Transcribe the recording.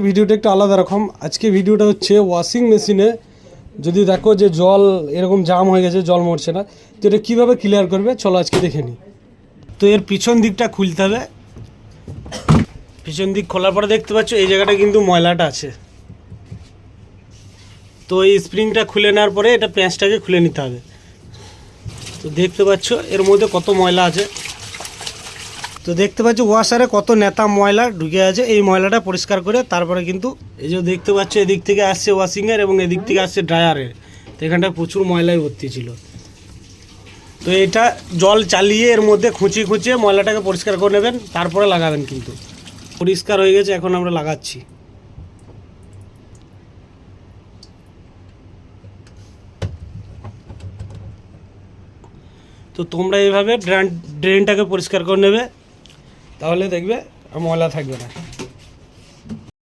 ভিডিওটা একটু আলাদা রকম। আজকে ভিডিওটা হচ্ছে ওয়াশিং মেশিনে যদি দেখো যে জল এরকম জাম হয়ে গেছে, জল মরছে না, তো এটা কীভাবে ক্লিয়ার করবে চলো আজকে দেখে নিই। তো এর পিছন দিকটা খুলতে হবে। পিছন দিক খোলার পরে দেখতে পাচ্ছ এই জায়গাটা কিন্তু ময়লাটা আছে। তো এই স্প্রিংটা খুলে নেওয়ার পরে এটা প্যাঁচটাকে খুলে নিতে হবে। তো দেখতে পাচ্ছ এর মধ্যে কত ময়লা আছে। তো দেখতে পাচ্ছ ওয়াশারে কত নেতা ময়লা ঢুকে আছে। এই ময়লাটা পরিষ্কার করে তারপরে কিন্তু এই যে দেখতে পাচ্ছ এদিক থেকে আসছে ওয়াশিংয়ের এবং এদিক থেকে আসছে ড্রায়ারের। তো এখানটা প্রচুর ময়লাই ভর্তি ছিল। তো এটা জল চালিয়ে এর মধ্যে খুঁচিয়ে ময়লাটাকে পরিষ্কার করে নেবেন, তারপরে লাগাবেন। কিন্তু পরিষ্কার হয়ে গেছে, এখন আমরা লাগাচ্ছি। তো তোমরা এইভাবে ড্রেনটাকে পরিষ্কার করে নেবে, তাহলে দেখবে আর ময়লা থাকবে না।